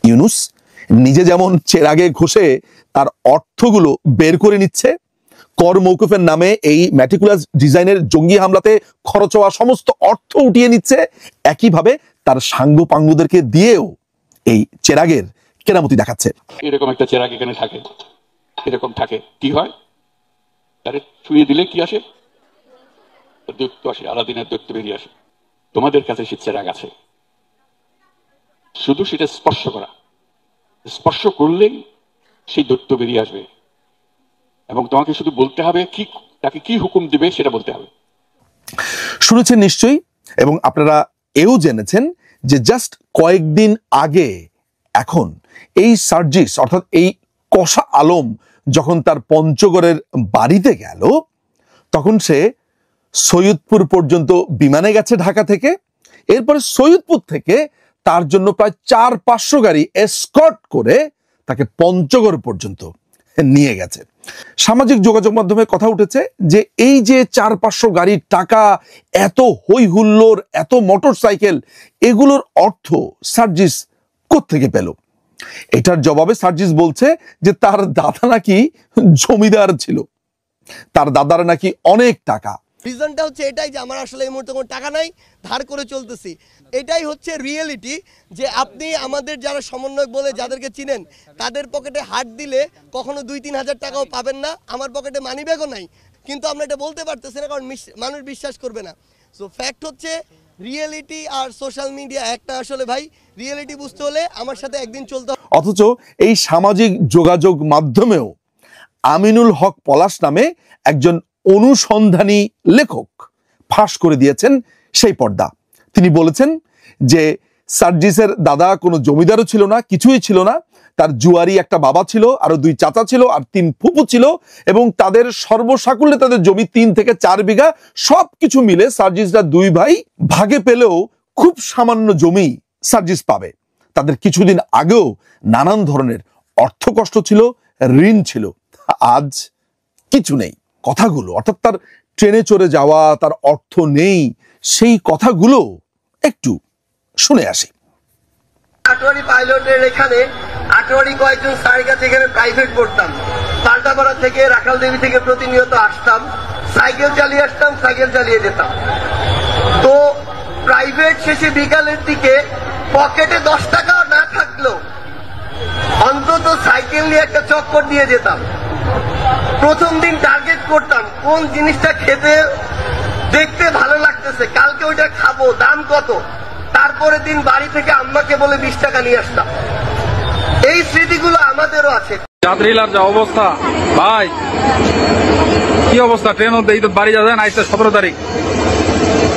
ইউনূস নিজে যেমন চেরাগে ঘষে তার অর্থগুলো বের করে নিচ্ছে, কর মৌকুফের নামে এই ম্যাটিকুলাস ডিজাইনের জঙ্গি হামলাতে খরচ হওয়া সমস্ত অর্থ উঠিয়ে নিচ্ছে, একইভাবে তার সাঙ্গপাঙ্গদেরকে দিয়েও এই চেরাগের কেরামতি দেখাচ্ছে। এরকম একটা চেরাগ এখানে থাকে, এরকম থাকে, কি হয় তারে ছুঁয়ে দিলে কি আসে? দৈত্য আসে, আলাদিনের দৈত্য বেরিয়ে আসে। তোমাদের কাছে সে চেরাগ আছে, শুধু সেটা স্পর্শ করা, স্পর্শ করলেই সেই দৈত্য বেরিয়ে আসবে এবং তোমাকে শুধু বলতে হবে কি, তাকে কি হুকুম দিবে সেটা বলতে হবে। শুনেছেন নিশ্চয়ই, এবং আপনারা এও জেনেছেন যে জাস্ট কয়েকদিন আগে এখন এই সার্জিস অর্থাৎ এই কষা আলম যখন তার পঞ্চগড়ের বাড়িতে গেল, তখন সে সৈয়দপুর পর্যন্ত বিমানে গেছে ঢাকা থেকে। এরপরে সৈয়দপুর থেকে তার জন্য প্রায় 400-500 গাড়ি এসকর্ট করে তাকে পঞ্চগড় পর্যন্ত নিয়ে গেছে। সামাজিক যোগাযোগ মাধ্যমে কথা উঠেছে যে এই যে 400-500 গাড়ির টাকা, এত হই হুল্লোর, এত মোটরসাইকেল, এগুলোর অর্থ সার্জিস কোত্থেকে পেল? এটার জবাবে সার্জিস বলছে যে তার দাদা নাকি জমিদার ছিল, তার দাদার নাকি অনেক টাকা। রিজনটা হচ্ছে এটাই যে আমার আসলে এই মুহূর্তে কোনো টাকা নাই, ধার করে চলতেছি। এটাই হচ্ছে রিয়েলিটি, যে আপনি আমাদের যারা সমন্বয়ক বলে যাদেরকে চিনেন, তাদের পকেটে হাত দিলে কখনো 2-3 হাজার টাকাও পাবেন না। আমার পকেটে মানি ব্যাগও নাই, কিন্তু আমরা এটা বলতে পারতেছি না কারণ মানুষ বিশ্বাস করবে না। সো ফ্যাক্ট হচ্ছে রিয়েলিটি আর সোশ্যাল মিডিয়া একটা, আসলে ভাই রিয়েলিটি বুঝতে হলে আমার সাথে একদিন চলতে হবে। অথচ এই সামাজিক যোগাযোগ মাধ্যমেও আমিনুল হক পলাশ নামে একজন অনুসন্ধানী লেখক ফাঁস করে দিয়েছেন সেই পর্দা। তিনি বলেছেন যে সার্জিসের দাদা কোনো জমিদারও ছিল না, কিছুই ছিল না, তার জুয়ারি একটা বাবা ছিল, আরো 2 চাচা ছিল, আর 3 ফুপু ছিল, এবং তাদের সর্বসাকুল্যে তাদের জমি 3 থেকে 4 বিঘা। সবকিছু মিলে সার্জিসরা 2 ভাই ভাগে পেলেও খুব সামান্য জমি সার্জিস পাবে। তাদের কিছুদিন আগেও নানান ধরনের অর্থ কষ্ট ছিল, ঋণ ছিল, আজ কিছু নেই। কথাগুলো অর্থাৎ তার ট্রেনে চড়ে যাওয়া, তার অর্থ নেই, সেই কথাগুলো একটু শুনে আসি। আটোয়ারি পাইলটের এখানে আটোয়ারি কয়েকজন স্যারের কাছে এখানে প্রাইভেট পড়তাম। পাল্টাপাড়া থেকে, রাখালদেবী থেকে প্রতিনিয়ত আসতাম, সাইকেল চালিয়ে আসতাম, সাইকেল চালিয়ে যেতাম। তো প্রাইভেট শেষে বিকালের দিকে পকেটে 10 টাকাও না থাকলেও অন্তত সাইকেল নিয়ে একটা চক্কর দিয়ে যেতাম। প্রথম দিন টার্গেট করতাম কোন জিনিসটা খেতে দেখতে ভালো লাগতেছে, কালকে ওইটা খাবো, দাম কত। তারপরে দিন বাড়ি থেকে আম্মাকে বলে 20 টাকা নিয়ে আসতাম। এই স্মৃতিগুলো আমাদেরও আছে। যাত্রীলার যা অবস্থা ভাই, কি অবস্থা, ট্রেন এই তো বাড়ি যাবেন, আজকে 17 তারিখ,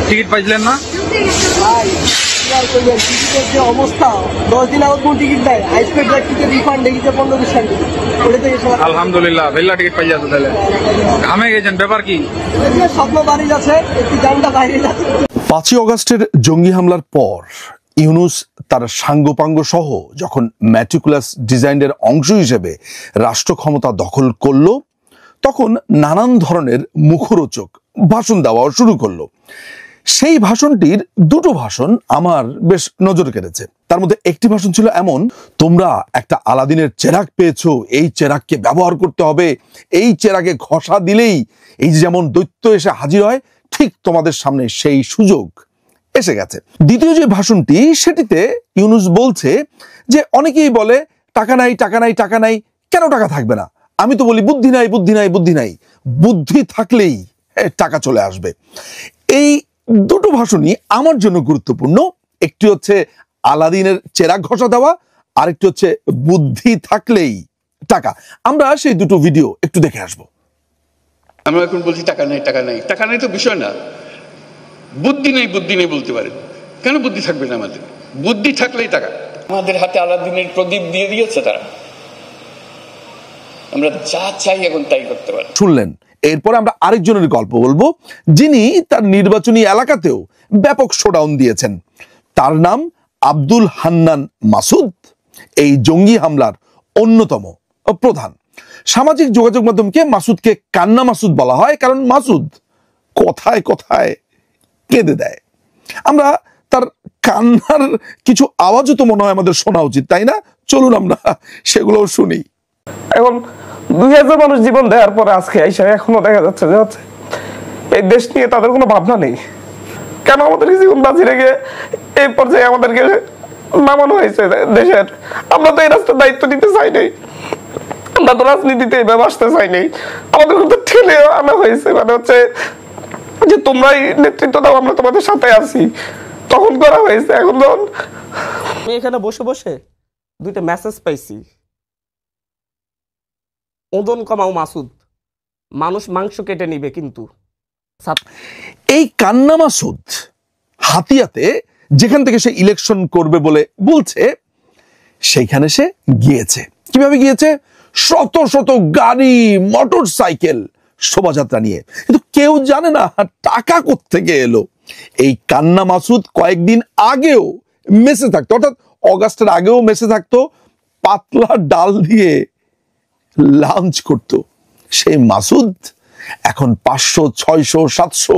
টিকিট পাইছিলেন না? টিকিটের যে অবস্থা, 10 দিন আগে কোন টিকিট দেয়, আইসপেড টিকিট রিফান্ড দেখিতে 15 আলহামদুলিল্লাহ ভেল্লা টিকিট পাই যাচ্ছে। তাহলে ঘামে গেছেন, ব্যাপার কি? স্বপ্ন বাড়ি যাচ্ছে, একটু জানটা বাইরে যাচ্ছে। 5ই অগস্টের জঙ্গি হামলার পর ইউনূস তার সাঙ্গপাঙ্গ সহ যখন ম্যাটিকুলাস ডিজাইনের অংশ হিসেবে রাষ্ট্র ক্ষমতা দখল করল, তখন নানান ধরনের মুখরোচক ভাষণ দেওয়া শুরু করলো। সেই ভাষণটির 2টো ভাষণ আমার বেশ নজর কেড়েছে। তার মধ্যে একটি ভাষণ ছিল এমন: তোমরা একটা আলাদিনের চেরাগ পেয়েছো, এই চেরাগকে ব্যবহার করতে হবে, এই চেরাগে ঘষা দিলেই এই যেমন দৈত্য এসে হাজির হয়, ঠিক তোমাদের সামনে সেই সুযোগ এসে গেছে। দ্বিতীয় যে ভাষণটি, সেটিতে ইউনূস বলছে যে অনেকেই বলে টাকা নাই, টাকা নাই, টাকা নাই, কেন টাকা থাকবে না? আমি তো বলি বুদ্ধি নাই, বুদ্ধি নাই, বুদ্ধি নাই, বুদ্ধি থাকলেই টাকা চলে আসবে। এই 2টো ভাষণই আমার জন্য গুরুত্বপূর্ণ। একটি হচ্ছে আলাদিনের চেরাগ ঘষা দেওয়া, আরেকটি হচ্ছে বুদ্ধি থাকলেই টাকা। আমরা সেই 2টো ভিডিও একটু দেখে আসবো। আমরা এখন বলছি টাকা নেই, টাকা নেই, টাকা নেই তো বিষয় না, বুদ্ধি নেই, বুদ্ধি নেই বলতে পারেন। কেন বুদ্ধি থাকবে না আমাদের? বুদ্ধি থাকলেই টাকা। আমাদের হাতে আলাদিনের প্রদীপ দিয়ে দিয়েছে তারা, আমরা যা চাই এখন তাই করতে পারি। শুনলেন। এরপর আমরা আরেকজনের গল্প বলবো, যিনি তার নির্বাচনী এলাকাতেও ব্যাপক শোডাউন দিয়েছেন। তার নাম আব্দুল হান্নান মাসুদ, এই জঙ্গি হামলার অন্যতম প্রধান। সামাজিক যোগাযোগ মাধ্যমকে মাসুদকে কান্না মাসুদ বলা হয়, কারণ মাসুদ কথায় কথায় কেঁদে দেয়। আমরা তার কান্নার কিছু আওয়াজও তো মনে হয় আমাদের শোনা উচিত, তাই না? চলুন আমরা সেগুলোও শুনি। এখন 2000 মানুষ জীবন দেওয়ার পরে আজকে এসে এখনো দেখা যাচ্ছে যে হচ্ছে এই দেশ নিয়ে তাদের কোনো ভাবনা নেই। কেন আমাদেরকে জীবন বাঁচিয়ে রেখে এই পর্যায়ে আমাদেরকে নামানো হয়েছে দেশের? আমরা তো এই রাস্তার দায়িত্ব নিতে চাই নাই, আমরা তো রাজনীতিতে এভাবে আসতে চাই নাই, আমাদের কিন্তু ঠেলে আনা হয়েছে। মানে হচ্ছে যে তোমরাই নেতৃত্ব দাও, আমরা তোমাদের সাথে আছি, তখন করা হয়েছে। এখন যখন আমি এখানে বসে বসে দুইটা মেসেজ পাইছি, ওজন কমাও মাসুদ, মানুষ মাংস কেটে নিবে কিন্তু। এই কান্না মাসুদ হাতিয়াতে যেখান থেকে সে ইলেকশন করবে বলে বলছে সেইখানে সে গিয়েছে। কিভাবে গিয়েছে? শত শত গাড়ি, মোটর সাইকেল, শোভাযাত্রা নিয়ে। কিন্তু কেউ জানে না টাকা কোত্থেকে এলো। এই কান্না মাসুদ কয়েকদিন আগেও মেসে থাকতো, অর্থাৎ অগাস্টের আগেও মেসে থাকতো, পাতলা ডাল দিয়ে লাঞ্চ করত। সেই মাসুদ এখন 500, 600, 700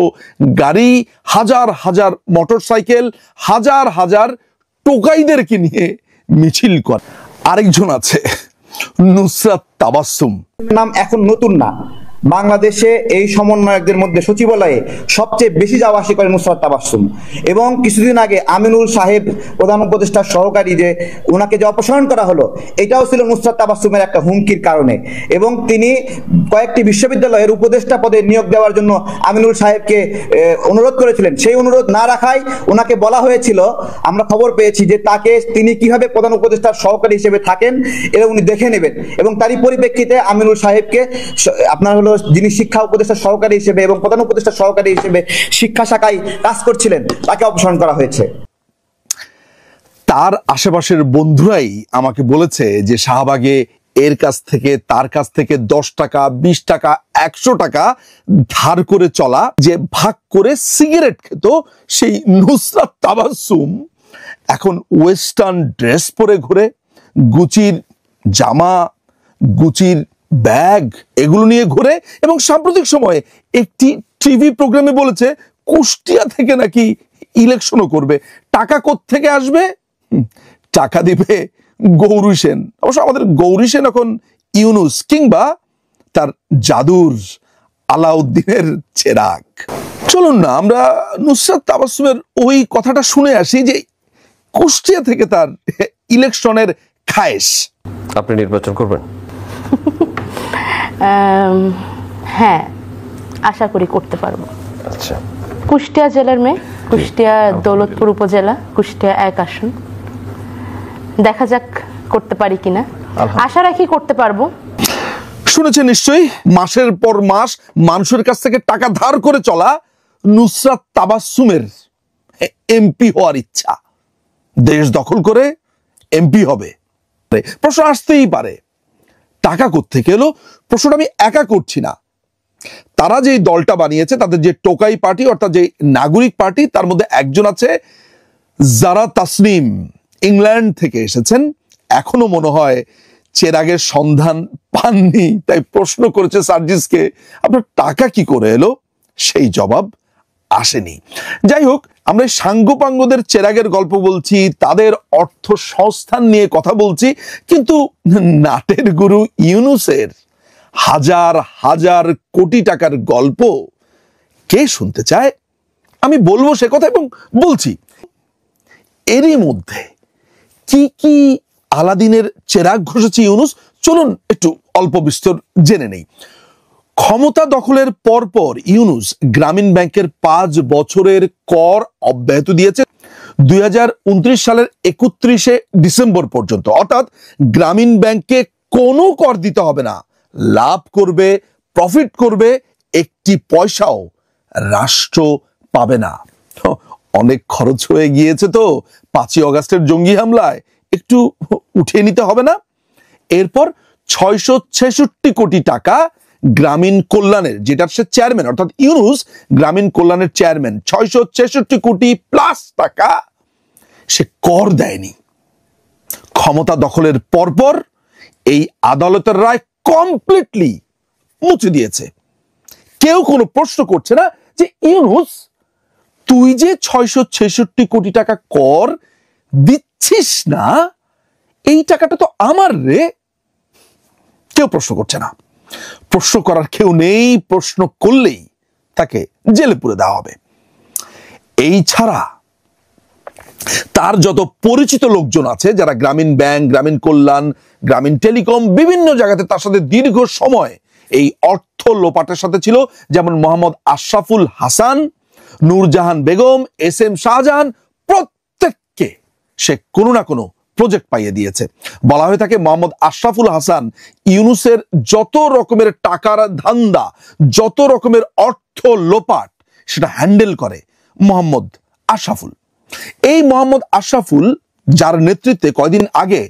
গাড়ি, হাজার হাজার মোটর সাইকেল, হাজার হাজার টোকাইদেরকে নিয়ে মিছিল করে। আরেকজন আছে নুসরাত তাবাসসুম। নাম এখন নতুন না, বাংলাদেশে এই সমন্বয়কদের মধ্যে সচিবালয়ে সবচেয়ে বেশি যাওয়া আসি করে নুসরাত তাবাসসুম। এবং কিছুদিন আগে আমিনুল সাহেব প্রধান উপদেষ্টার সহকারী যে ওনাকে যে অপসারণ করা হলো, এটাও ছিল নুসরাত তাবাসসুমের একটা হুমকির কারণে। এবং তিনি কয়েকটি বিশ্ববিদ্যালয়ের উপদেষ্টা পদে নিয়োগ দেওয়ার জন্য আমিনুল সাহেবকে অনুরোধ করেছিলেন। সেই অনুরোধ না রাখায় ওনাকে বলা হয়েছিল, আমরা খবর পেয়েছি যে তাকে তিনি কিভাবে প্রধান উপদেষ্টার সহকারী হিসেবে থাকেন এটা উনি দেখে নেবেন। এবং তারই পরিপ্রেক্ষিতে আমিনুল সাহেবকে আপনার হলো যিনি শিক্ষা উপদেষ্টার সহকারী হিসেবে এবং প্রধান উপদেষ্টার সহকারী হিসেবে শিক্ষা শাখায় কাজ করছিলেন, তাকে অপসারণ করা হয়েছে। তার আশেপাশের বন্ধুরাই আমাকে বলেছে যে শাহবাগে এর কাছ থেকে তার কাছ থেকে 10 টাকা, 20 টাকা, 100 টাকা ধার করে চলা, যে ভাগ করে সিগারেট খেত সেই নুসরাত তাবাসসুম এখন ওয়েস্টার্ন ড্রেস পরে ঘুরে, গুচির জামা, গুচির ব্যাগ এগুলো নিয়ে ঘুরে। এবং সাম্প্রতিক সময়ে একটি টিভি প্রোগ্রামে বলেছে কুষ্টিয়া থেকে নাকি ইলেকশনও করবে। টাকা কোত্থেকে আসবে? টাকা দিবে গৌরী সেন। অবশ্য আমাদের গৌরী সেন এখন ইউনুস কিংবা তার জাদুর আলাউদ্দিনের চেরাগ। চলুন না আমরা নুসরাত তাবাসসুমের ওই কথাটা শুনে আসি যে কুষ্টিয়া থেকে তার ইলেকশনের খায়েশ। আপনি নির্বাচন করবেন? হ্যাঁ, আশা করি করতে পারবো। আচ্ছা, কুষ্টিয়া জেলার মেয়ে, কুষ্টিয়া দৌলতপুর উপজেলা, কুষ্টিয়া 1 আসন। দেখা যাক করতে পারি কিনা, আশা রাখি করতে পারবো। শুনেছেন নিশ্চয়ই, মাসের পর মাস মানুষের কাছ থেকে টাকা ধার করে চলা নুসরাত তাবাসসুমের এমপি হওয়ার ইচ্ছা। দেশ দখল করে এমপি হবে। প্রশ্ন আসতেই পারে টাকা কোত্থেকে এলো? প্রশ্নটা আমি একা করছি না। তারা যে দলটা বানিয়েছে, তাদের যে টোকাই পার্টি অর্থাৎ যে নাগরিক পার্টি, তার মধ্যে একজন আছে জারা তাসনিম, ইংল্যান্ড থেকে এসেছেন। এখনো মনে হয় চেরাগের সন্ধান পাননি, তাই প্রশ্ন করেছে সার্জিসকে, আপনার টাকা কি করে এলো? সেই জবাব আসেনি। যাই হোক, আমরা সাঙ্গপাঙ্গদের চেরাগের গল্প বলছি, তাদের অর্থ সংস্থান নিয়ে কথা বলছি, কিন্তু নাটের গুরু ইউনুসের হাজার হাজার কোটি টাকার গল্প কে শুনতে চায়? আমি বলবো সে কথা এবং বলছি। এরই মধ্যে কি কি আলাদিনের চেরাগ ঘষেছে ইউনুস, চলুন একটু অল্প বিস্তর জেনে নেই। ক্ষমতা দখলের পরপর ইউনুস গ্রামীণ ব্যাংকের 5 বছরের কর অব্যাহত দিয়েছে 2029 সালের 31শে ডিসেম্বর পর্যন্ত। অর্থাৎ গ্রামীণ ব্যাংকে কোনো কর দিতে হবে না, লাভ করবে, প্রফিট করবে, একটি পয়সাও রাষ্ট্র পাবে না। অনেক খরচ হয়ে গিয়েছে তো 5ই অগাস্টের জঙ্গি হামলায়, একটু উঠিয়ে নিতে হবে না? এরপর 666 কোটি টাকা গ্রামীণ কল্যাণের, যেটার সে চেয়ারম্যান, অর্থাৎ ইউনুস গ্রামীণ কল্যাণের চেয়ারম্যান, 666 কোটি প্লাস টাকা সে কর দেয়নি। ক্ষমতা দখলের পরপর এই আদালতের রায় কমপ্লিটলি মুছে দিয়েছে। কেউ কোনো প্রশ্ন করছে না যে ইউনুস তুই যে 666 কোটি টাকা কর দিচ্ছিস না, এই টাকাটা তো আমার রে। কেউ প্রশ্ন করছে না, প্রশ্ন করার কেউ নেই, প্রশ্ন করলেই তাকে জেলে পুরে দেওয়া হবে। এই ছাড়া তার যত পরিচিত লোকজন আছে যারা গ্রামীণ ব্যাংক, গ্রামীণ কল্যাণ, গ্রামীণ টেলিকম বিভিন্ন জায়গাতে তার সাথে দীর্ঘ সময় এই অর্থ লোপাটের সাথে ছিল, যেমন মোহাম্মদ আশরাফুল হাসান, নূরজাহান বেগম, এস এম শাহজাহান, প্রত্যেককে সে কোনো না কোনো প্রজেক্ট পাইয়ে দিয়েছে। বলা হয়ে থাকে মোহাম্মদ আশরাফুল হাসান ইউনুসের যত রকমের টাকার ধান্দা, যত রকমের অর্থ লোপাট সেটা হ্যান্ডেল করে মোহাম্মদ আশরাফুল। এই মোহাম্মদ আশরাফুল যার নেতৃত্বে কয়দিন আগে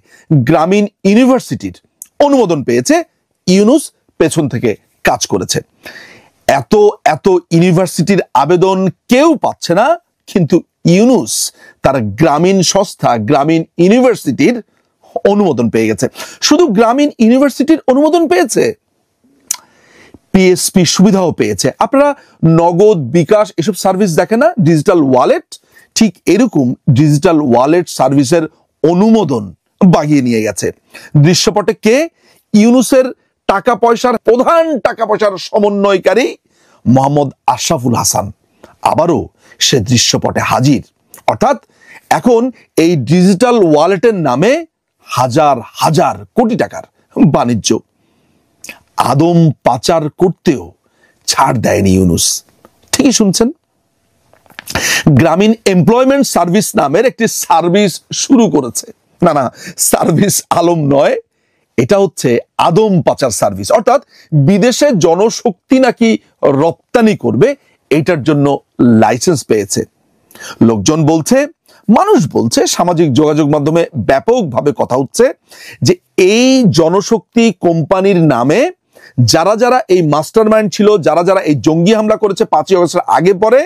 গ্রামীণ ইউনিভার্সিটির অনুমোদন পেয়েছে, ইউনুস পেছন থেকে কাজ করেছে। এত এত ইউনিভার্সিটির আবেদন কেউ পাচ্ছে না, কিন্তু ইউনুস তার গ্রামীণ সংস্থা গ্রামীণ ইউনিভার্সিটির অনুমোদন পেয়ে গেছে। শুধু গ্রামীণ ইউনিভার্সিটির অনুমোদন পেয়েছে, পিএসপি সুবিধাও পেয়েছে। আপনারা নগদ, বিকাশ এসব সার্ভিস দেখেন না, ডিজিটাল ওয়ালেট, ঠিক এরকম ডিজিটাল ওয়ালেট সার্ভিসের অনুমোদন বাগিয়ে নিয়ে গেছে। দৃশ্যপটে কে? ইউনুসের টাকা পয়সার প্রধান টাকা পয়সার সমন্বয়কারী মোহাম্মদ আশরাফুল হাসান আবারও সে দৃশ্যপটে হাজির। অর্থাৎ এখন এই ডিজিটাল ওয়ালেটের নামে হাজার হাজার কোটি টাকার বাণিজ্য। আদম পাচার করতেও ছাড় দেয়নি ইউনুস। ঠিকই শুনছেন, গ্রামীণ এমপ্লয়মেন্ট সার্ভিস নামের একটি সার্ভিস শুরু করেছে। না না, সার্ভিস আলম নয়, এটা হচ্ছে আদম পাচার সার্ভিস। অর্থাৎ বিদেশে জনশক্তি নাকি রপ্তানি করবে, এটার জন্য লাইসেন্স পেয়েছে। লোকজন বলছে, মানুষ বলছে, সামাজিক যোগাযোগ মাধ্যমে ব্যাপকভাবে কথা হচ্ছে যে এই জনশক্তি কোম্পানির নামে যারা যারা এই মাস্টার মাইন্ড ছিল, যারা যারা এই জঙ্গি হামলা করেছে 5ই আগস্টের আগে পরে,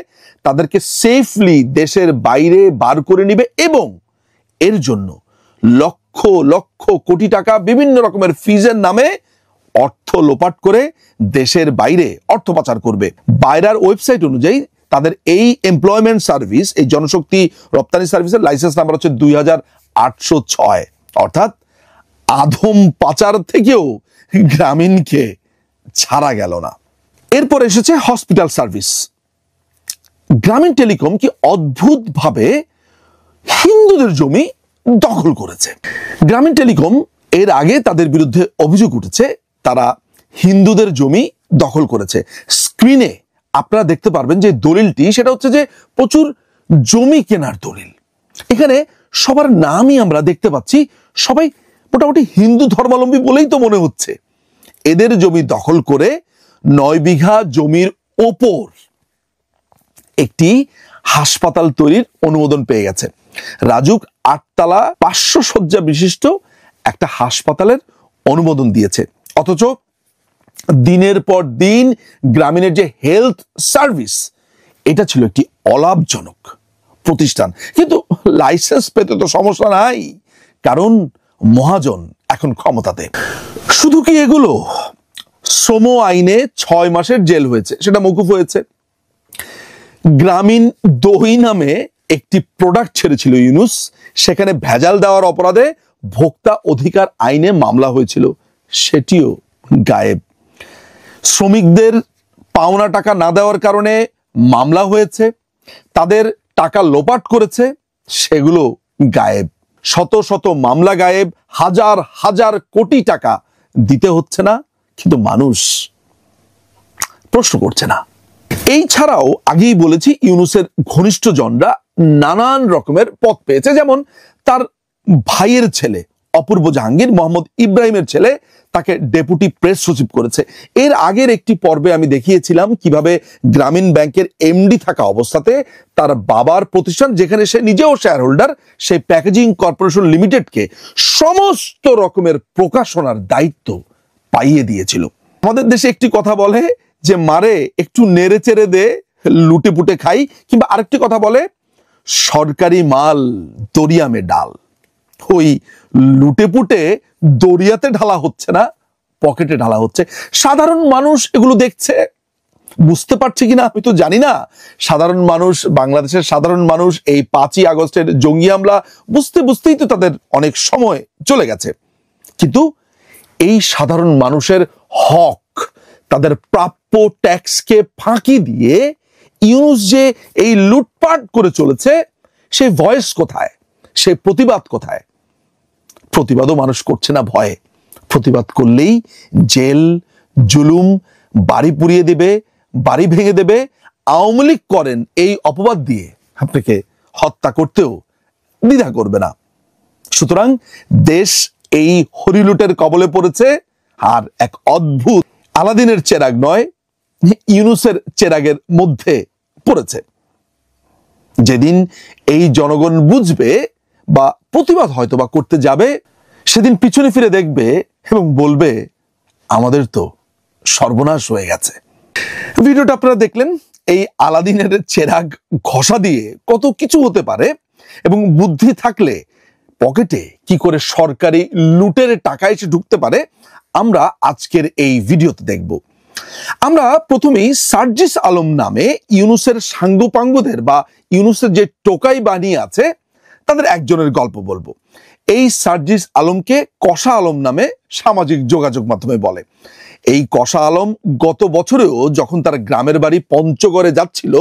তাদেরকে সেফলি দেশের বাইরে বার করে নিবে এবং এর জন্য লক্ষ লক্ষ কোটি টাকা বিভিন্ন রকমের ফিজের নামে অর্থ লোপাট করে দেশের বাইরে অর্থ পাচার করবে। বাইরের ওয়েবসাইট অনুযায়ী তাদের এই এমপ্লয়মেন্ট সার্ভিস, এই জনশক্তি রপ্তানি সার্ভিসের লাইসেন্স নাম্বার হচ্ছে 2806। অর্থাৎ আদম পাচার থেকেও গ্রামীণকে ছাড়া গেল না। এরপর এসেছে হসপিটাল সার্ভিস। গ্রামীণ টেলিকম কি অদ্ভুতভাবে হিন্দুদের জমি দখল করেছে। গ্রামীণ টেলিকম এর আগে তাদের বিরুদ্ধে অভিযোগ উঠেছে তারা হিন্দুদের জমি দখল করেছে। স্ক্রিনে আপনারা দেখতে পারবেন যে দলিলটি, সেটা হচ্ছে যে প্রচুর জমি কেনার দলিল। এখানে সবার নামই আমরা দেখতে পাচ্ছি, সবাই মোটামুটি হিন্দু ধর্মাবলম্বী বলেই তো মনে হচ্ছে। এদের জমি দখল করে 9 বিঘা জমির ওপর একটি হাসপাতাল তৈরির অনুমোদন পেয়ে গেছে। রাজুক 8 তলা 500 শয্যা বিশিষ্ট একটা হাসপাতালের অনুমোদন দিয়েছে। অথচ দিনের পর দিন গ্রামীণের যে হেলথ সার্ভিস, এটা ছিল একটি অলাভজনক প্রতিষ্ঠান। কিন্তু লাইসেন্স পেতে তো সমস্যা নাই, কারণ মহাজন এখন ক্ষমতাতে। শুধু কি এগুলো? শ্রম আইনে 6 মাসের জেল হয়েছে, সেটা মওকুফ হয়েছে। গ্রামীণ দই নামে একটি প্রোডাক্ট ছেড়েছিল ইউনুস, সেখানে ভেজাল দেওয়ার অপরাধে ভোক্তা অধিকার আইনে মামলা হয়েছিল, সেটিও গায়েব। শ্রমিকদের পাওনা টাকা না দেওয়ার কারণে মামলা হয়েছে, তাদের টাকা লোপাট করেছে, সেগুলো গায়েব। শত শত মামলা গায়েব, হাজার হাজার কোটি টাকা দিতে হচ্ছে না, কিন্তু মানুষ প্রশ্ন করছে না। এই ছাড়াও আগেই বলেছি ইউনুসের ঘনিষ্ঠজনরা নানান রকমের পদ পেয়েছে। যেমন তার ভাইয়ের ছেলে অপূর্ব জাহাঙ্গীর, মোহাম্মদ ইব্রাহিমের ছেলে, তাকে ডেপুটি প্রেস সচিব করেছে। এর আগের একটি পর্বে আমি দেখিয়েছিলাম কিভাবে গ্রামীণ ব্যাংকের এমডি থাকা অবস্থাতে তার বাবার প্রতিষ্ঠান, যেখানে সে নিজেও শেয়ার হোল্ডার, সেই প্যাকেজিং কর্পোরেশন লিমিটেডকে সমস্ত রকমের প্রকাশনার দায়িত্ব পাইয়ে দিয়েছিল। আমাদের দেশে একটি কথা বলে যে মারে একটু নেড়ে চেড়ে দে, লুটে পুটে খাই, কিংবা আরেকটি কথা বলে সরকারি মাল দরিয়া মে ডাল। ওই লুটে পুটে দরিয়াতে ঢালা হচ্ছে না, পকেটে ঢালা হচ্ছে। সাধারণ মানুষ এগুলো দেখছে, বুঝতে পারছে কিনা আমি তো জানি না। সাধারণ মানুষ, বাংলাদেশের সাধারণ মানুষ এই 5ই আগস্টের জঙ্গি হামলা বুঝতেই তো তাদের অনেক সময় চলে গেছে। কিন্তু এই সাধারণ মানুষের হক, তাদের প্রাপ্য ট্যাক্সকে ফাঁকি দিয়ে ইউনূস যে এই লুটপাট করে চলেছে, সেই ভয়েস কোথায়, সেই প্রতিবাদ কোথায়? প্রতিবাদও মানুষ করছে না ভয়ে। প্রতিবাদ করলেই জেল, জুলুম, বাড়ি পুড়িয়ে দেবে, বাড়ি ভেঙে দেবে, আওয়ামী লীগ করেন এই অপবাদ দিয়ে আপনাকে হত্যা করতেও দ্বিধা করবে না। সুতরাং দেশ এই হরিলুটের কবলে পড়েছে, আর এক অদ্ভুত আলাদিনের চেরাগ নয়, ইউনূসের চেরাগের মধ্যে পড়েছে। যেদিন এই জনগণ বুঝবে বা প্রতিবাদ হয়তো বা করতে যাবে, সেদিন পিছনে ফিরে দেখবে এবং বলবে আমাদের তো সর্বনাশ হয়ে গেছে। ভিডিওটা আপনারা দেখলেন, এই আলাদিনের চেরাগ ঘষা দিয়ে কত কিছু হতে পারে এবং বুদ্ধি থাকলে পকেটে কি করে সরকারি লুটের টাকা এসে ঢুকতে পারে আমরা আজকের এই ভিডিওতে দেখব। আমরা প্রথমেই সার্জিস আলম নামে ইউনূসের সাঙ্গপাঙ্গদের বা ইউনূসের যে টোকাই বাহিনী আছে তাদের একজনের গল্প বলবো। এই সার্জিস আলমকে কষা আলম নামে সামাজিক যোগাযোগ মাধ্যমে বলে। এই কষা আলম গত বছরেও যখন তার গ্রামের বাড়ি পঞ্চগড়ে যাচ্ছিল,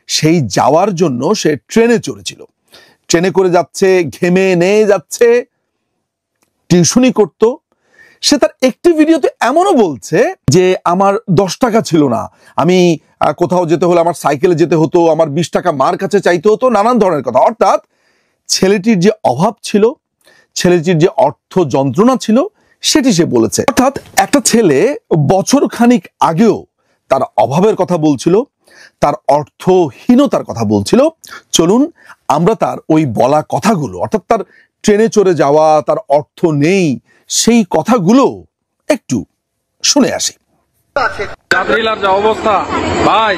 সেই যাওয়ার জন্য সে ট্রেনে চড়েছিল। ট্রেনে করে যাচ্ছে, ঘেমে নিয়ে যাচ্ছে, টিউশনি করত। সে তার একটি ভিডিওতে এমনও বলছে যে আমার 10 টাকা ছিল না, আমি কোথাও যেতে হলে আমার সাইকেলে যেতে হতো, আমার 20 টাকা মার কাছে চাইতে হতো, নানান ধরনের কথা। অর্থাৎ ছেলেটির যে অভাব ছিল, ছেলেটির যে অর্থ যন্ত্রণা ছিল, সেটি সে বলেছে। অর্থাৎ একটা ছেলে বছর খানিক আগেও তার অভাবের কথা বলছিল, তার অর্থহীনতার কথা বলছিল। চলুন আমরা তার ওই বলা কথাগুলো, অর্থাৎ তার ট্রেনে চড়ে যাওয়া, তার অর্থ নেই, সেই কথাগুলো একটু শুনে আসি। যাত্রীলার যা অবস্থা ভাই,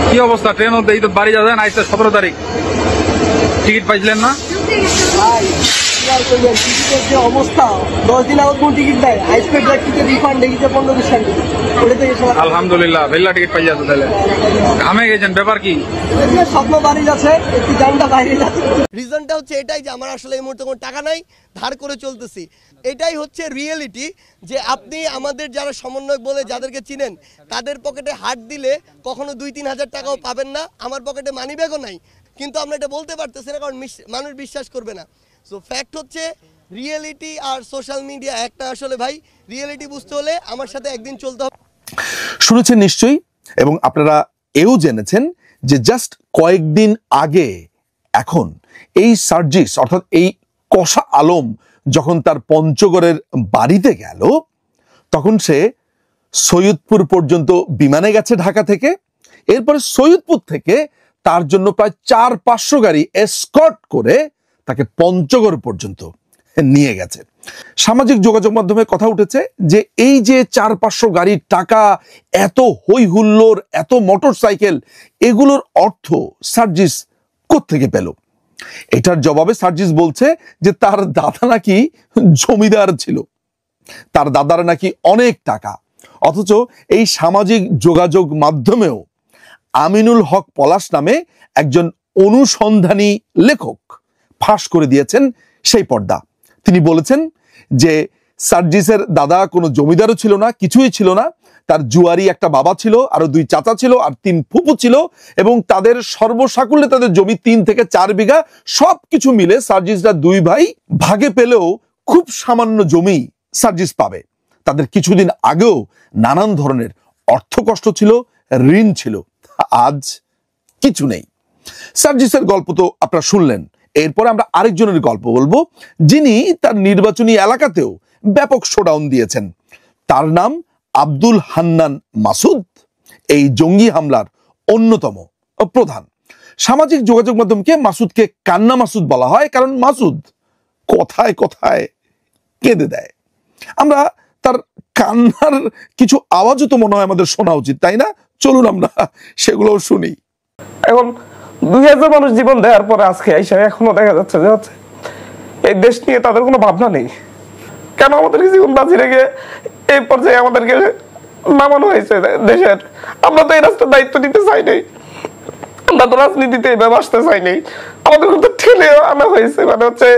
কি অবস্থা? ট্রেন এই তো বাড়ি যাবেন, আজকে 17 তারিখ, টিকিট পাইছিলেন না? টিকিটের যে অবস্থা, 10 দিন আগে কোন টিকিট দেয়, আইসপেড টিকিটের রিফান্ড দেখেছে 15-20 টাকা। আলহামদুলিল্লাহ ভেল্লা টিকিট পাই যাচ্ছে। তাহলে ঘামে গেছেন, ব্যাপার কি? স্বপ্ন বাড়ি যাচ্ছে, একটু জানটা বাইরে যাচ্ছে। রিজনটা হচ্ছে এটাই যে আমার আসলে এই মুহূর্তে কোনো টাকা নাই, ধার করে চলতেছি। এটাই হচ্ছে রিয়েলিটি, যে আপনি আমাদের যারা সমন্বয়ক বলে যাদেরকে চিনেন, তাদের পকেটে হাত দিলে কখনো 2-3 হাজার টাকাও পাবেন না। আমার পকেটে মানি ব্যাগও নাই, কিন্তু আমরা এটা বলতে পারতেছি না, কারণ মানুষ বিশ্বাস করবে না। সো ফ্যাক্ট হচ্ছে রিয়েলিটি আর সোশ্যাল মিডিয়া একটা। আসলে ভাই রিয়েলিটি বুঝতে হলে আমার সাথে একদিন চলতে হবে। শুনেছেন নিশ্চয়ই, এবং আপনারা এও জেনেছেন যে জাস্ট কয়েকদিন আগে এখন এই সার্জিস অর্থাৎ এই কষা আলম যখন তার পঞ্চগড়ের বাড়িতে গেল, তখন সে সৈয়দপুর পর্যন্ত বিমানে গেছে ঢাকা থেকে। এরপরে সৈয়দপুর থেকে তার জন্য প্রায় 400-500 গাড়ি এসকর্ট করে তাকে পঞ্চগড় পর্যন্ত নিয়ে গেছে। সামাজিক যোগাযোগ মাধ্যমে কথা উঠেছে যে এই যে 400-500 গাড়ির টাকা, এত হই হুল্লোর, এত মোটরসাইকেল, এগুলোর অর্থ সার্জিস কোত্থেকে পেল? এটার জবাবে সার্জিস বলছে যে তার দাদা নাকি জমিদার ছিল, তার দাদার নাকি অনেক টাকা। অথচ এই সামাজিক যোগাযোগ মাধ্যমেও আমিনুল হক পলাশ নামে একজন অনুসন্ধানী লেখক ফাঁস করে দিয়েছেন সেই পর্দা। তিনি বলেছেন যে সার্জিসের দাদা কোনো জমিদারও ছিল না, কিছুই ছিল না। তার জুয়ারি একটা বাবা ছিল, আরো 2 চাচা ছিল, আর 3 ফুপু ছিল, এবং তাদের সর্বসাকুল্যে তাদের জমি 3 থেকে 4 বিঘা। সবকিছু মিলে সার্জিসরা 2 ভাই ভাগে পেলেও খুব সামান্য জমি সার্জিস পাবে। তাদের কিছুদিন আগেও নানান ধরনের অর্থ কষ্ট ছিল, ঋণ ছিল, আজ কিছু নেই। সার্জিসের গল্প তো আপনারা শুনলেন। এরপরে আমরা আরেকজনের গল্প বলবো, যিনি তার নির্বাচনী এলাকাতেও ব্যাপক শোডাউন দিয়েছেন। তার নাম আব্দুল হান্নান মাসুদ, এই জঙ্গি হামলার অন্যতম প্রধান। সামাজিক যোগাযোগ মাধ্যমকে মাসুদকে কান্না মাসুদ বলা হয়, কারণ মাসুদ কথায় কথায় কেঁদে দেয়। আমরা তার কান্নার কিছু আওয়াজও তো মনে হয় আমাদের শোনা উচিত, তাই না? চলুন আমরা সেগুলোও শুনি। এখন 2000 মানুষ জীবন দেওয়ার পরে আজকে এখনো দেখা যাচ্ছে যে এই দেশ নিয়ে তাদের কোনো ভাবনা নেই। কেন আমাদেরকে জীবন বাঁচিয়ে রেখে এই পর্যায়ে আমাদেরকে নামানো হয়েছে দেশের। আমরা তো এই রাস্তার দায়িত্ব নিতে চাই নাই, আমরা তো রাজনীতিতে এভাবে আসতে চাই নাই, আমাদের কিন্তু ঠেলে আনা হয়েছে, মানে হচ্ছে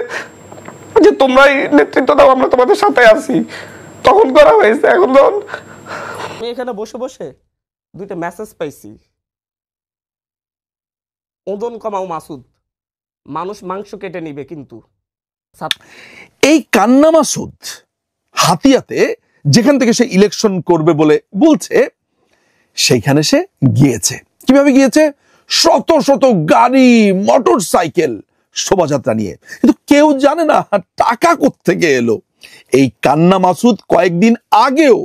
যে তোমরাই নেতৃত্ব দাও, আমরা তোমাদের সাথে আছি, তখন করা হয়েছে। এখন যখন আমি এখানে বসে বসে দুইটা মেসেজ পাইছি, ওজন কমাও মাসুদ, মানুষ মাংস কেটে নিবে কিন্তু। এই কান্না মাসুদ হাতিয়াতে যেখান থেকে সে ইলেকশন করবে বলে বলছে, সেইখানে সে গিয়েছে। কিভাবে গিয়েছে? শত শত গাড়ি, মোটর সাইকেল, শোভাযাত্রা নিয়ে, কিন্তু কেউ জানে না টাকা কোত্থেকে এলো। এই কান্না মাসুদ কয়েকদিন আগেও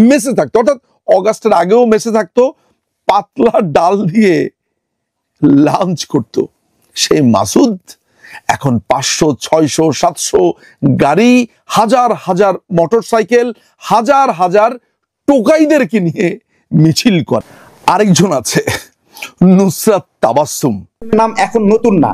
মেসে থাকতো, অর্থাৎ অগাস্টের আগেও মেসে থাকতো, পাতলা ডাল দিয়ে লাঞ্চ করত। সেই মাসুদ এখন 500, 600, 700 গাড়ি, হাজার হাজার মোটর সাইকেল, হাজার হাজার টোকাইদেরকে নিয়ে মিছিল করে। আরেকজন আছে নুসরাত তাবাসসুম, নাম এখন নতুন না,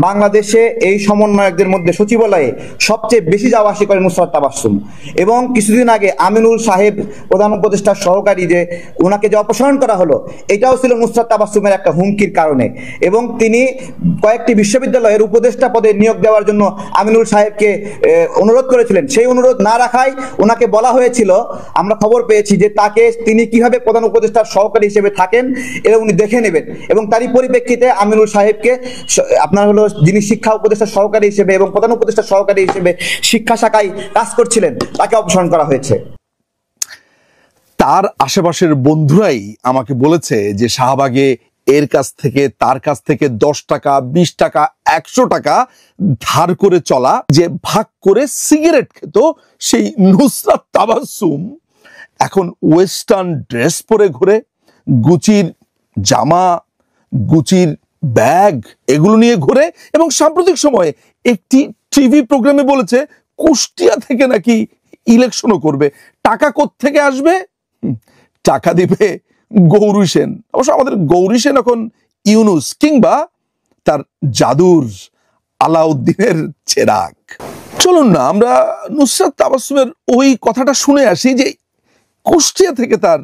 বাংলাদেশে এই সমন্বয়কদের মধ্যে সচিবালয়ে সবচেয়ে বেশি যাওয়া আসি করে নুসরাত তাবাসসুম। এবং কিছুদিন আগে আমিনুল সাহেব প্রধান উপদেষ্টার সহকারী যে ওনাকে যে অপসারণ করা হলো, এটাও ছিল নুসরাত তাবাসসুমের একটা হুমকির কারণে। এবং তিনি কয়েকটি বিশ্ববিদ্যালয়ের উপদেষ্টা পদে নিয়োগ দেওয়ার জন্য আমিনুল সাহেবকে অনুরোধ করেছিলেন। সেই অনুরোধ না রাখায় ওনাকে বলা হয়েছিল, আমরা খবর পেয়েছি যে তাকে তিনি কিভাবে প্রধান উপদেষ্টার সহকারী হিসেবে থাকেন এটা উনি দেখে নেবেন। এবং তারই পরিপ্রেক্ষিতে আমিনুল সাহেবকে আপনার যিনি শিক্ষা উপদেষ্টার সহকারী হিসেবে এবং প্রধান উপদেষ্টার সহকারী হিসেবে শিক্ষা শাখায় কাজ করছিলেন, তাকে অপসারণ করা হয়েছে। তার আশেপাশের বন্ধুরাই আমাকে বলেছে যে শাহবাগে এর কাছ থেকে তার কাছ থেকে 10 টাকা, 20 টাকা, 100 টাকা ধার করে চলা, যে ভাগ করে সিগারেট খেত সেই নুসরাত তাবাসসুম এখন ওয়েস্টার্ন ড্রেস পরে ঘুরে, গুচির জামা, গুচির ব্যাগ এগুলো নিয়ে ঘুরে। এবং সাম্প্রতিক সময়ে একটি টিভি প্রোগ্রামে বলেছে কুষ্টিয়া থেকে নাকি ইলেকশনও করবে। টাকা কোত্থেকে আসবে? টাকা দিবে গৌরী সেন। অবশ্য আমাদের গৌরী সেন এখন ইউনুস কিংবা তার জাদুর আলাউদ্দিনের চেরাগ। চলুন না আমরা নুসরাত তাবাসসুমের ওই কথাটা শুনে আসি যে কুষ্টিয়া থেকে তার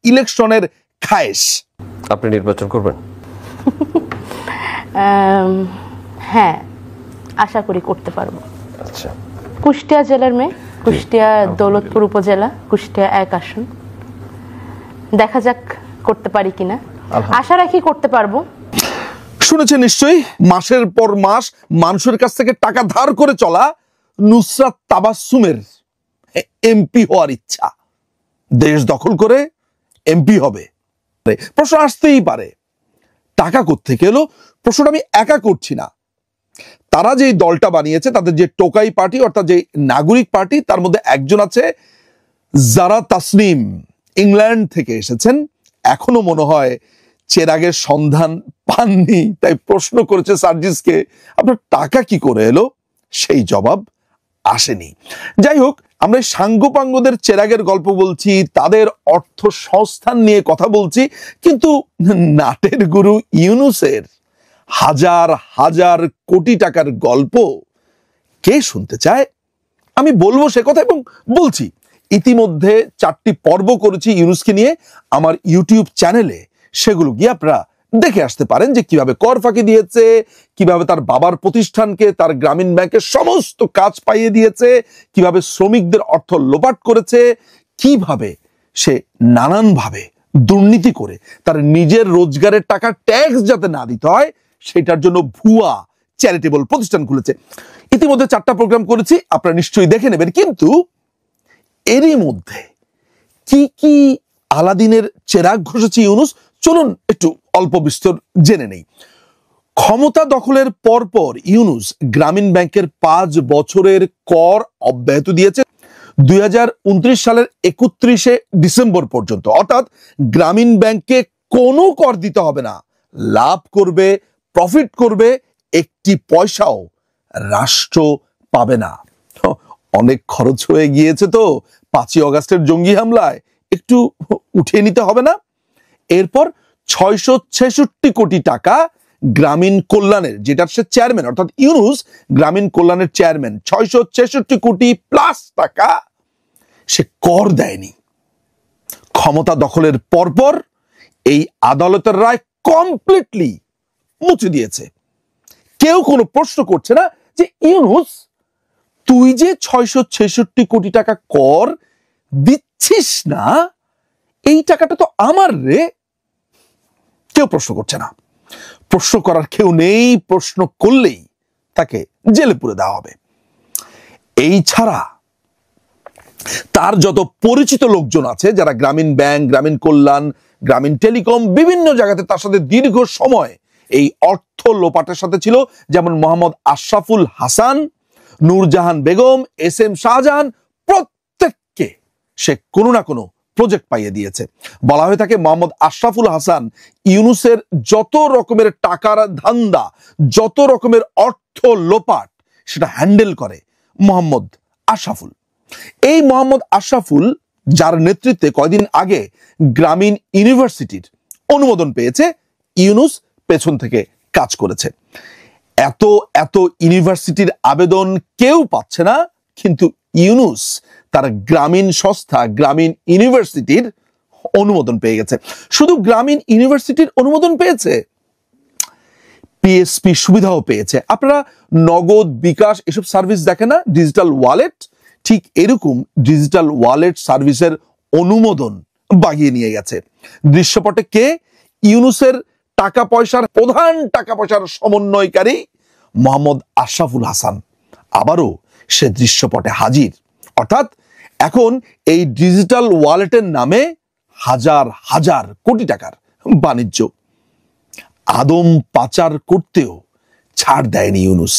ইলেকশনের খায়েশ। আপনি নির্বাচন করবেন? হ্যাঁ, আশা করি করতে পারবো। আচ্ছা, কুষ্টিয়া জেলার মেয়ে, কুষ্টিয়া দৌলতপুর উপজেলা, কুষ্টিয়া 1 আসন। দেখা যাক করতে পারি কিনা, আশা রাখি করতে পারবো। শুনেছেন নিশ্চয়ই, মাসের পর মাস মানুষের কাছ থেকে টাকা ধার করে চলা নুসরাত তাবাসসুমের এমপি হওয়ার ইচ্ছা। দেশ দখল করে এমপি হবে। প্রশ্ন আসতেই পারে টাকা কোত্থেকে এলো। প্রশ্নটা আমি একা করছি না, তারা যে দলটা বানিয়েছে, তাদের যে টোকাই পার্টি অর্থাৎ যে নাগরিক পার্টি, তার মধ্যে একজন আছে জারা তাসনিম, ইংল্যান্ড থেকে এসেছেন। এখনো মনে হয় চেরাগের সন্ধান পাননি, তাই প্রশ্ন করেছে সার্জিসকে, আপনার টাকা কি করে এলো? সেই জবাব আসেনি। যাই হোক, আমরা সাঙ্গপাঙ্গদের চেরাগের গল্প বলছি, তাদের অর্থ সংস্থান নিয়ে কথা বলছি, কিন্তু নাটের গুরু ইউনুসের হাজার হাজার কোটি টাকার গল্প কে শুনতে চায়? আমি বলবো সে কথা, এবং বলছি। ইতিমধ্যে 4টি পর্ব করেছি ইউনুসকে নিয়ে আমার ইউটিউব চ্যানেলে, সেগুলো গিয়ে আপনারা দেখে আসতে পারেন যে কিভাবে কর ফাঁকি দিয়েছে, কিভাবে তার বাবার প্রতিষ্ঠানকে তার গ্রামীণ ব্যাংকের সমস্ত কাজ পাইয়ে দিয়েছে, কিভাবে শ্রমিকদের অর্থ লোপাট করেছে, কিভাবে সে নানানভাবে দুর্নীতি করে তার নিজের রোজগারের টাকা ট্যাক্স যাতে না দিতে হয় সেটার জন্য ভুয়া চ্যারিটেবল প্রতিষ্ঠান খুলেছে। ইতিমধ্যে 4টা প্রোগ্রাম করেছি, আপনারা নিশ্চয়ই দেখে নেবেন। কিন্তু এরই মধ্যে কি কি আলাদিনের চেরাগ ঘষেছে ইউনুস, চলুন একটু অল্প বিস্তর জেনে নেই। ক্ষমতা দখলের পরপর ইউনুস গ্রামীণ ব্যাংকের 5 বছরের কর অব্যাহত দিয়েছে 2029 সালের 31শে ডিসেম্বর পর্যন্ত। অর্থাৎ গ্রামীণ ব্যাংকে কোনো কর দিতে হবে না, লাভ করবে, প্রফিট করবে, একটি পয়সাও রাষ্ট্র পাবে না। অনেক খরচ হয়ে গিয়েছে তো 5ই অগাস্টের জঙ্গি হামলায়, একটু উঠিয়ে নিতে হবে না? এরপর 666 কোটি টাকা গ্রামীণ কল্যাণের, যেটার সে চেয়ারম্যান, অর্থাৎ ইউনুস গ্রামীণ কল্যাণের চেয়ারম্যান, 666 কোটি প্লাস টাকা সে কর দেয়নি। ক্ষমতা দখলের পরপর এই আদালতের রায় কমপ্লিটলি মুছে দিয়েছে। কেউ কোনো প্রশ্ন করছে না যে ইউনূস তুই যে 666 কোটি টাকা কর দিচ্ছিস না, এই টাকাটা তো আমার রে। কেউ প্রশ্ন করছে না, প্রশ্ন করার কেউ নেই, প্রশ্ন করলেই তাকে জেলে পুরে দেওয়া হবে। এই ছাড়া তার যত পরিচিত লোকজন আছে যারা গ্রামীণ ব্যাংক, গ্রামীণ কল্যাণ, গ্রামীণ টেলিকম বিভিন্ন জায়গাতে তার সাথে দীর্ঘ সময় এই অর্থ লোপাটের সাথে ছিল, যেমন মোহাম্মদ আশরাফুল হাসান, নূরজাহান বেগম, এস এম শাহজাহান, প্রত্যেককে সে কোনো না কোনো প্রজেক্ট পাইয়ে দিয়েছে। বলা হয়ে থাকে মোহাম্মদ আশরাফুল হাসান ইউনূসের যত রকমের টাকার ধান্দা, যত রকমের অর্থ লোপাট সেটা হ্যান্ডেল করে মোহাম্মদ আশরাফুল। এই মোহাম্মদ আশরাফুল যার নেতৃত্বে কয়দিন আগে গ্রামীণ ইউনিভার্সিটির অনুমোদন পেয়েছে, ইউনূস পেছন থেকে কাজ করেছে। এত এত ইউনিভার্সিটির আবেদন কেউ পাচ্ছে না, কিন্তু ইউনূস তার গ্রামীণ সংস্থা গ্রামীণ ইউনিভার্সিটির অনুমোদন পেয়ে গেছে। শুধু গ্রামীণ ইউনিভার্সিটির অনুমোদন পেয়েছে, পিএসপি সুবিধাও পেয়েছে। আপনারা নগদ, বিকাশ এসব সার্ভিস দেখেন না, ডিজিটাল ওয়ালেট, ঠিক এরকম ডিজিটাল ওয়ালেট সার্ভিসের অনুমোদন বাগিয়ে নিয়ে গেছে। দৃশ্যপটে কে? ইউনূসের টাকা পয়সার প্রধান টাকা পয়সার সমন্বয়কারী মোহাম্মদ আশরাফুল হাসান আবারও সে দৃশ্যপটে হাজির। অর্থাৎ এখন এই ডিজিটাল ওয়ালেটের নামে হাজার হাজার কোটি টাকার বাণিজ্য। আদম পাচার করতেও ছাড় দেয়নি ইউনূস।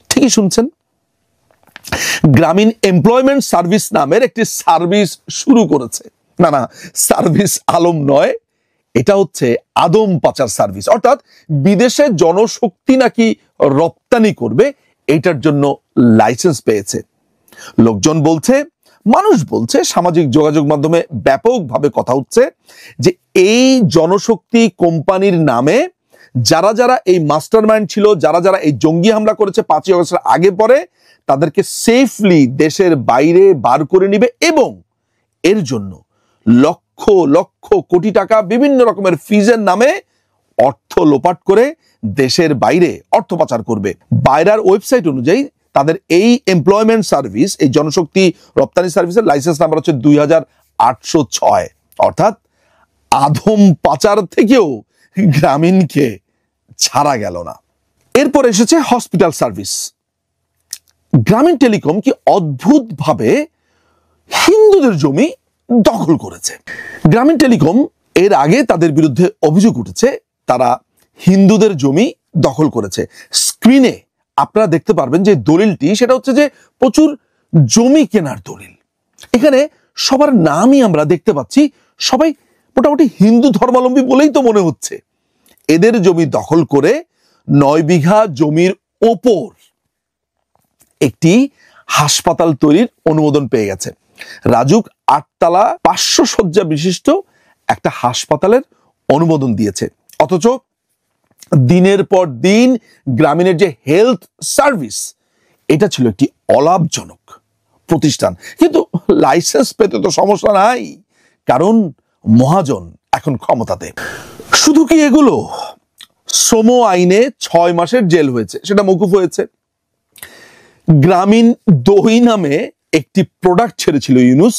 ঠিকই শুনছেন, গ্রামীণ এমপ্লয়মেন্ট সার্ভিস নামের একটি সার্ভিস শুরু করেছে। না, সার্ভিস আলম নয়, এটা হচ্ছে আদম পাচার সার্ভিস। অর্থাৎ বিদেশে জনশক্তি নাকি রপ্তানি করবে, এটার জন্য লাইসেন্স পেয়েছে। লোকজন বলছে, মানুষ বলছে, সামাজিক যোগাযোগ মাধ্যমে ব্যাপকভাবে কথা হচ্ছে যে এই জনশক্তি কোম্পানির নামে যারা যারা এই মাস্টারমাইন্ড ছিল, যারা যারা এই জঙ্গি হামলা করেছে 5ই আগস্টের আগে পরে, তাদেরকে সেফলি দেশের বাইরে বার করে নিবে এবং এর জন্য লক্ষ লক্ষ কোটি টাকা বিভিন্ন রকমের ফিজের নামে অর্থ লোপাট করে দেশের বাইরে অর্থ পাচার করবে। বাইরের ওয়েবসাইট অনুযায়ী তাদের এই এমপ্লয়মেন্ট সার্ভিস, এই জনশক্তি রপ্তানি সার্ভিসের লাইসেন্স নাম্বার হচ্ছে 2806। অর্থাৎ আদম পাচার থেকেও গ্রামীণকে ছাড়া গেল না। এরপর এসেছে হসপিটাল সার্ভিস। গ্রামীণ টেলিকম কি অদ্ভুতভাবে হিন্দুদের জমি দখল করেছে। গ্রামীণ টেলিকম এর আগে তাদের বিরুদ্ধে অভিযোগ উঠেছে তারা হিন্দুদের জমি দখল করেছে। স্ক্রিনে আপনারা দেখতে পারবেন যে দলিলটি, সেটা হচ্ছে যে প্রচুর জমি কেনার দলিল। এখানে সবার নামই আমরা দেখতে পাচ্ছি, সবাই মোটামুটি হিন্দু ধর্মাবলম্বী বলেই তো মনে হচ্ছে। এদের জমি দখল করে 9 বিঘা জমির ওপর একটি হাসপাতাল তৈরির অনুমোদন পেয়ে গেছে। রাজুক 8 তলা 500 শয্যা বিশিষ্ট একটা হাসপাতালের অনুমোদন দিয়েছে। অথচ দিনের পর দিন গ্রামীণের যে হেলথ সার্ভিস, এটা ছিল একটি অলাভজনক প্রতিষ্ঠান। কিন্তু লাইসেন্স পেতে তো সমস্যা নাই, কারণ মহাজন এখন ক্ষমতাতে। শুধু কি এগুলো? শ্রম আইনে 6 মাসের জেল হয়েছে, সেটা মওকুফ হয়েছে। গ্রামীণ দই নামে একটি প্রোডাক্ট ছেড়েছিল ইউনূস,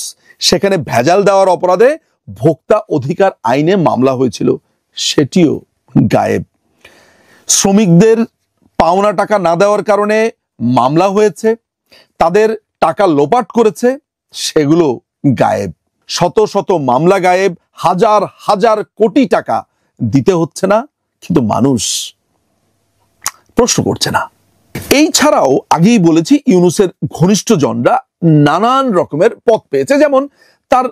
সেখানে ভেজাল দেওয়ার অপরাধে ভোক্তা অধিকার আইনে মামলা হয়েছিল, সেটিও গায়েব। শ্রমিকদের পাওনা টাকা না দেওয়ার কারণে মামলা হয়েছে, তাদের টাকা লোপাট করেছে, সেগুলো গায়েব। শত শত মামলা গায়েব, হাজার হাজার কোটি টাকা দিতে হচ্ছে না, কিন্তু মানুষ প্রশ্ন করছে না। এই ছাড়াও আগেই বলেছি ইউনূসের ঘনিষ্ঠজনরা নানান রকমের পদ পেয়েছে। যেমন তার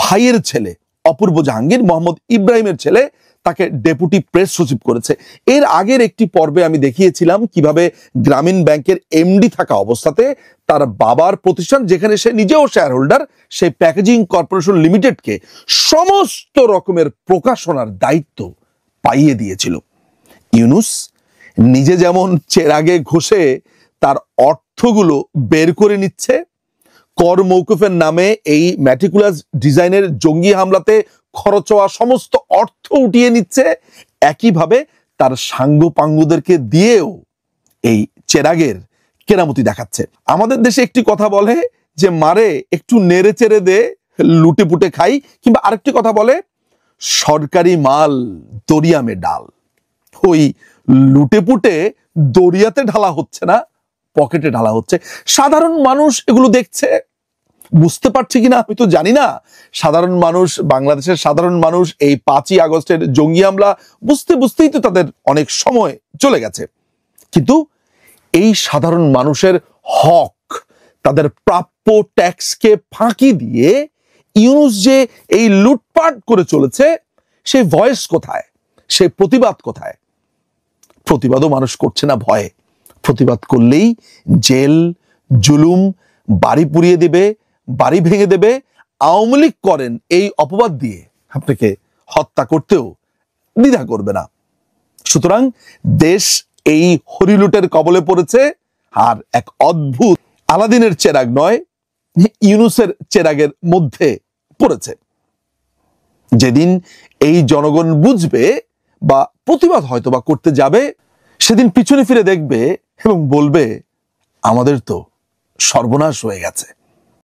ভাইয়ের ছেলে অপূর্ব জাহাঙ্গীর, মোহাম্মদ ইব্রাহিমের ছেলে, তাকে ডেপুটি প্রেস সচিব করেছে। এর আগের একটি পর্বে আমি দেখিয়েছিলাম কিভাবে গ্রামীণ ব্যাংকের এমডি থাকা অবস্থাতে তার বাবার প্রতিষ্ঠান, যেখানে সে নিজেও শেয়ার হোল্ডার, সেই প্যাকেজিং কর্পোরেশন লিমিটেডকে সমস্ত রকমের প্রকাশনার দায়িত্ব পাইয়ে দিয়েছিল। ইউনূস নিজে যেমন চেরাগে ঘষে তার অর্থগুলো বের করে নিচ্ছে, কর মৌকুফের নামে এই ম্যাটিকুলাস ডিজাইনের জঙ্গি হামলাতে খরচ হওয়া সমস্ত অর্থ উঠিয়ে নিচ্ছে, একইভাবে তার সাঙ্গপাঙ্গদেরকে দিয়েও এই চেরাগের কেরামতি দেখাচ্ছে। আমাদের দেশে একটি কথা বলে যে মারে একটু নেড়ে চেড়ে দে, লুটে পুটে খাই, কিংবা আরেকটি কথা বলে সরকারি মাল দরিয়া মে ডাল। ওই লুটে পুটে দরিয়াতে ঢালা হচ্ছে না, পকেটে ঢালা হচ্ছে। সাধারণ মানুষ এগুলো দেখছে, বুঝতে পারছে কিনা আমি তো জানি না। সাধারণ মানুষ, বাংলাদেশের সাধারণ মানুষ এই 5ই আগস্টের জঙ্গি হামলা বুঝতেই তো তাদের অনেক সময় চলে গেছে। কিন্তু এই সাধারণ মানুষের হক, তাদের প্রাপ্য ট্যাক্সকে ফাঁকি দিয়ে ইউনূস যে এই লুটপাট করে চলেছে, সেই ভয়েস কোথায়, সেই প্রতিবাদ কোথায়? প্রতিবাদও মানুষ করছে না ভয়ে। প্রতিবাদ করলেই জেল, জুলুম, বাড়ি পুড়িয়ে দেবে, বাড়ি ভেঙে দেবে, আওয়ামী লীগ করেন এই অপবাদ দিয়ে আপনাকে হত্যা করতেও দ্বিধা করবে না। সুতরাং দেশ এই হরিলুটের কবলে পড়েছে, আর এক অদ্ভুত আলাদিনের চেরাগ নয়, ইউনূসের চেরাগের মধ্যে পড়েছে। যেদিন এই জনগণ বুঝবে বা প্রতিবাদ হয়তো বা করতে যাবে, সেদিন পিছনে ফিরে দেখবে এবং বলবে আমাদের তো সর্বনাশ হয়ে গেছে।